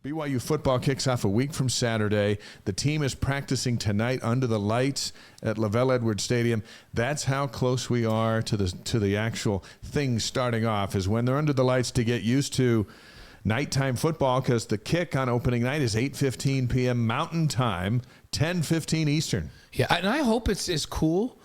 BYU football kicks off a week from Saturday. The team is practicing tonight under the lights at Lavelle Edwards Stadium. That's how close we are to the actual thing starting off, is when they're under the lights to get used to nighttime football, because the kick on opening night is 8:15 p.m. Mountain Time, 10:15 Eastern. Yeah, and I hope it's as cool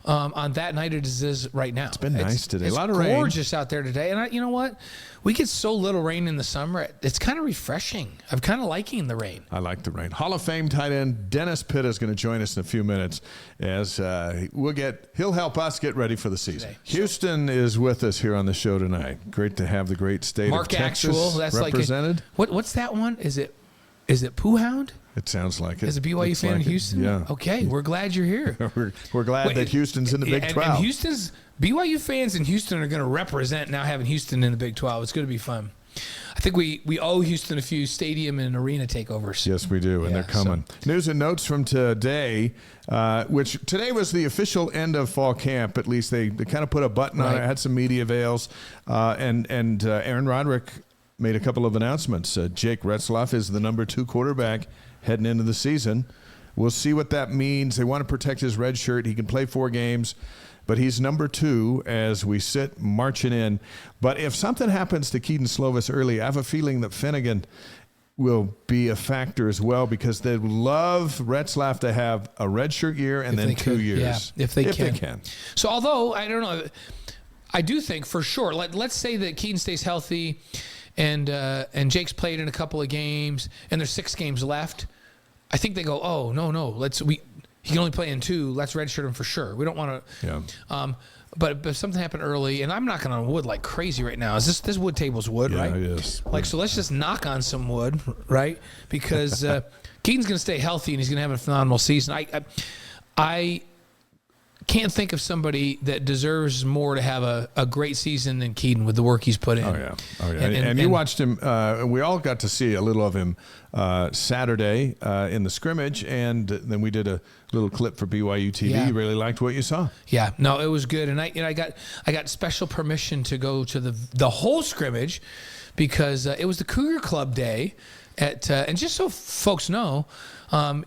on that night as it is right now. It's been nice today. It's a lot of rain. It's gorgeous out there today. And you know what? We get so little rain in the summer. It's kind of refreshing. I'm kind of liking the rain. I like the rain. Hall of Fame tight end Dennis Pitta is going to join us in a few minutes as he'll help us get ready for the season. Today. Houston is with us here on the show tonight. Great to have the great state Mark of Texas Actual, that's represented. What's that one? Is it Pooh Hound? It sounds like it. As a BYU fan in Houston? Yeah. Okay, we're glad you're here. we're glad that Houston's in the Big 12. And BYU fans in Houston are going to represent now having Houston in the Big 12. It's going to be fun. I think we owe Houston a few stadium and arena takeovers. Yes, we do, and they're coming. News and notes from today, which today was the official end of fall camp. At least they kind of put a button on it, had some media veils, and Aaron Roderick made a couple of announcements. Jake Retzlaff is the number 2 quarterback heading into the season. We'll see what that means. They want to protect his red shirt. He can play 4 games, but he's number 2 as we sit marching in. But if something happens to Keaton Slovis early, I have a feeling that Finnegan will be a factor as well, because they'd love Retzlaff to have a redshirt year and then 2 years. Yeah, if they can. So although, I don't know, I do think for sure, let's say that Keaton stays healthy and Jake's played in a couple of games and there's 6 games left. I think they go, oh, no, he can only play in 2. Let's redshirt him for sure. We don't want to. Yeah. But if something happened early, and I'm knocking on wood like crazy right now. Is this wood table's wood, right? Yeah, it is. So let's just knock on some wood, right? Because Keaton's going to stay healthy and he's going to have a phenomenal season. I can't think of somebody that deserves more to have a great season than Keaton with the work he's put in. Oh, yeah. And you watched him. We all got to see a little of him Saturday in the scrimmage, and then we did a little clip for BYU TV. Yeah. You really liked what you saw? Yeah. No, it was good. And I got special permission to go to the whole scrimmage because it was the Cougar Club day and just so folks know,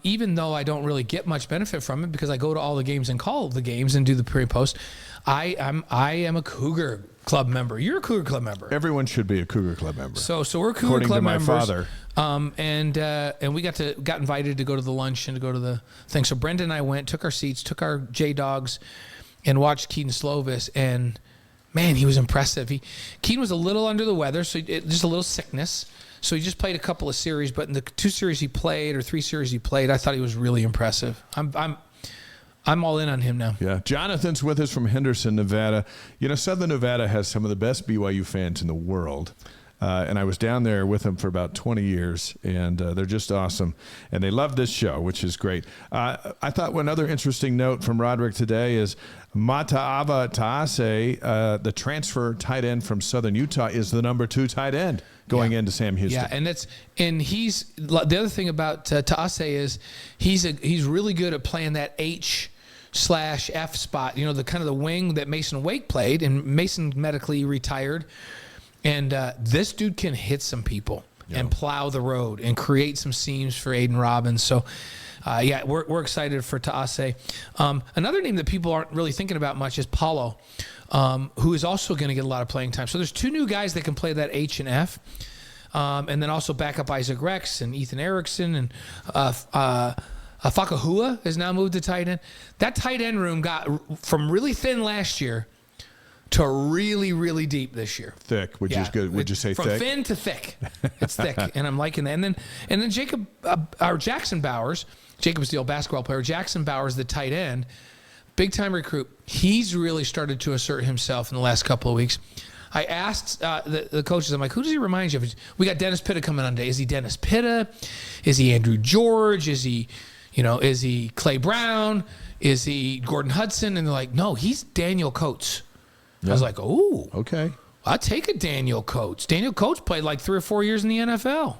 even though I don't really get much benefit from it because I go to all the games and call the games and do the pre-post, I am a Cougar Club member. You're a Cougar Club member. Everyone should be a Cougar Club member. So we're Cougar According Club to my members. father. And we got invited to go to the lunch and to go to the thing. So Brendan and I went, took our seats, took our J-Dogs, and watched Keaton Slovis. And man, he was impressive. Keaton was a little under the weather, so just a little sickness. So he just played a couple of series, but in the 2 series he played or 3 series he played, I thought he was really impressive. I'm all in on him now. Yeah. Jonathan's with us from Henderson, Nevada. You know, Southern Nevada has some of the best BYU fans in the world. And I was down there with them for about 20 years, and they're just awesome. And they love this show, which is great. I thought one other interesting note from Roderick today is Mata'ava Taase, the transfer tight end from Southern Utah, is the number 2 tight end going into Sam Houston. Yeah, and he's the other thing about Taase is he's really good at playing that H/F spot. You know, the kind of the wing that Mason Wake played, and Mason medically retired. And this dude can hit some people and plow the road and create some seams for Aiden Robbins. So, we're excited for Taase. Another name that people aren't really thinking about much is Paulo, who is also going to get a lot of playing time. So there's 2 new guys that can play that H and F, and then also back up Isaac Rex and Ethan Erickson and Fakahua has now moved to tight end. That tight end room got from really thin last year to really, really deep this year. Thick, which is good. Would you say from thick? From thin to thick. It's thick, and I'm liking that. And then Jacob, Jackson Bowers, Jacob's the old basketball player. Jackson Bowers, the tight end, big time recruit. He's really started to assert himself in the last couple of weeks. I asked the coaches, I'm like, who does he remind you of? We got Dennis Pitta coming on today. Is he Dennis Pitta? Is he Andrew George? Is he Clay Brown? Is he Gordon Hudson? And they're like, no, he's Daniel Coates. Yeah. I was like, oh, okay. I'll take a Daniel Coates. Daniel Coates played like 3 or 4 years in the NFL.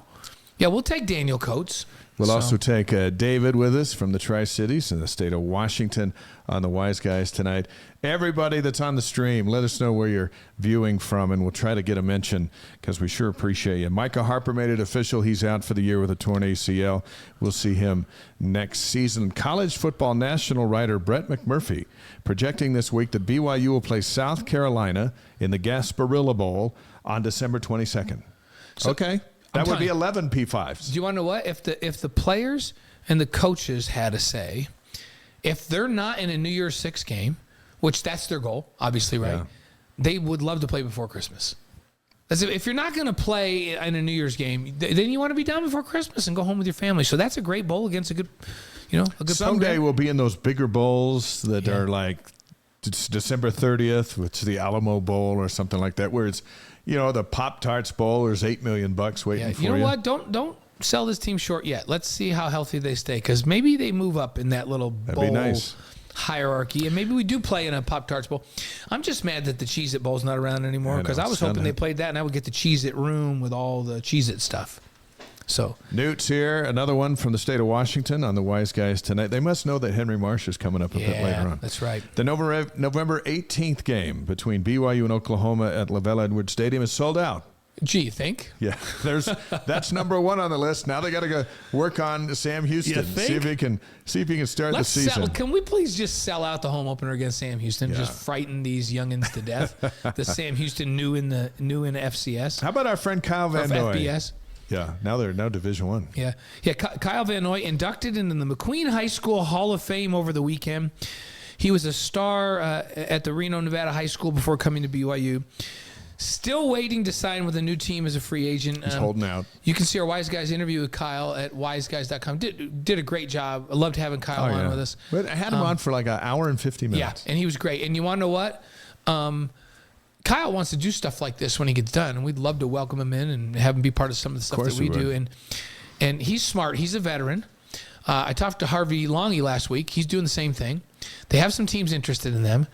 Yeah, we'll take Daniel Coates. We'll also take David with us from the Tri-Cities in the state of Washington on the Wise Guys tonight. Everybody that's on the stream, let us know where you're viewing from, and we'll try to get a mention because we sure appreciate you. Micah Harper made it official. He's out for the year with a torn ACL. We'll see him next season. College football national writer Brett McMurphy projecting this week that BYU will play South Carolina in the Gasparilla Bowl on December 22nd. So, okay. That would be 11 P5s. Do you want to know what? If the players and the coaches had a say, if they're not in a New Year's Six game, which that's their goal, obviously, right? Yeah. They would love to play before Christmas. If you're not going to play in a New Year's game, then you want to be done before Christmas and go home with your family. So that's a great bowl against a good Someday program. we'll be in those bigger bowls that are like December 30th, which is the Alamo Bowl or something like that, where it's, the Pop-Tarts Bowl, there's $8 million waiting for you. You know what? Don't sell this team short yet. Let's see how healthy they stay, because maybe they move up in that little bowl hierarchy, and maybe we do play in a Pop-Tarts Bowl. I'm just mad that the Cheez-It Bowl's not around anymore, because I was hoping they played that, and I would get the Cheez-It room with all the Cheez-It stuff. So Newt's here, another one from the state of Washington on the Wise Guys tonight. They must know that Henry Marsh is coming up a bit later on. That's right. The November 18th game between BYU and Oklahoma at Lavelle Edwards Stadium is sold out. Gee, you think? Yeah, that's number one on the list. Now they got to go work on Sam Houston. See if he can start the season. Can we please just sell out the home opener against Sam Houston? Yeah. Just frighten these youngins to death. The Sam Houston new in FCS. How about our friend Kyle Van Noy? FBS. Yeah, now they're Division I. Yeah. Kyle Van Noy inducted into the McQueen High School Hall of Fame over the weekend. He was a star at the Reno, Nevada High School before coming to BYU. Still waiting to sign with a new team as a free agent. He's holding out. You can see our Wise Guys interview with Kyle at wiseguys.com. Did a great job. I loved having Kyle on with us. But I had him on for like an hour and 50 minutes. Yeah, and he was great. And you want to know what? Kyle wants to do stuff like this when he gets done, and we'd love to welcome him in and have him be part of some of the stuff that we do. And he's smart. He's a veteran. I talked to Harvey Longy last week. He's doing the same thing. They have some teams interested in them,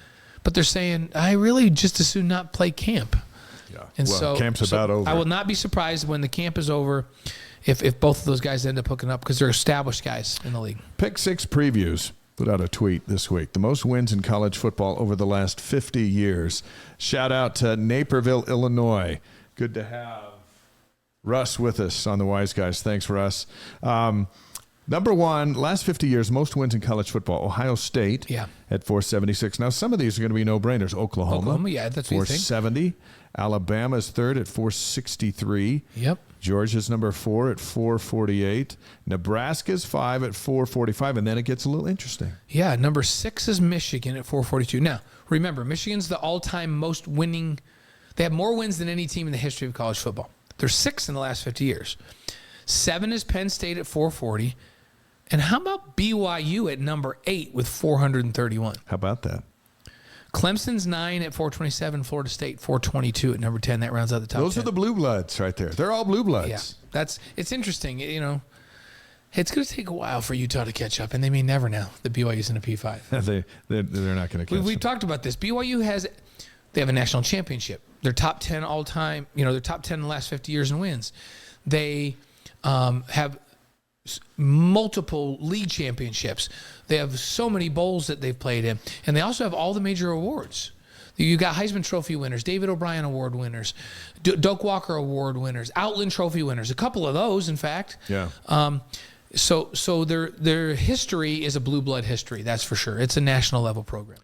but they're saying, I really just as soon not play camp. Yeah. And camp's about over. I will not be surprised when the camp is over if both of those guys end up hooking up, because they're established guys in the league. Pick Six Previews put out a tweet this week. The most wins in college football over the last 50 years. Shout out to Naperville, Illinois. Good to have Russ with us on the Wise Guys. Thanks, Russ. Number one, last 50 years, most wins in college football. Ohio State at 476. Now, some of these are going to be no-brainers. Oklahoma, that's 470. Alabama's third at 463. Yep. Georgia's number 4 at 448. Nebraska's 5 at 445, and then it gets a little interesting. Yeah, number 6 is Michigan at 442. Now, remember, Michigan's the all-time most winning. They have more wins than any team in the history of college football. They're 6 in the last 50 years. 7 is Penn State at 440. And how about BYU at number 8 with 431? How about that? Clemson's 9 at 427. Florida State 422 at number 10. That rounds out the top 10. Those are the blue bloods right there. They're all blue bloods. Yeah, it's interesting. It's going to take a while for Utah to catch up, and they may never now. The BYU's in a P5. they're not going to catch up. We've talked about this. BYU they have a national championship. They're top 10 all time. They're top 10 in the last 50 years in wins. They have multiple league championships. They have so many bowls that they've played in, and they also have all the major awards. You got Heisman Trophy winners, David O'Brien Award winners, Doak Walker Award winners, Outland Trophy winners. A couple of those, in fact. Yeah. So their history is a blue blood history. That's for sure. It's a national level program.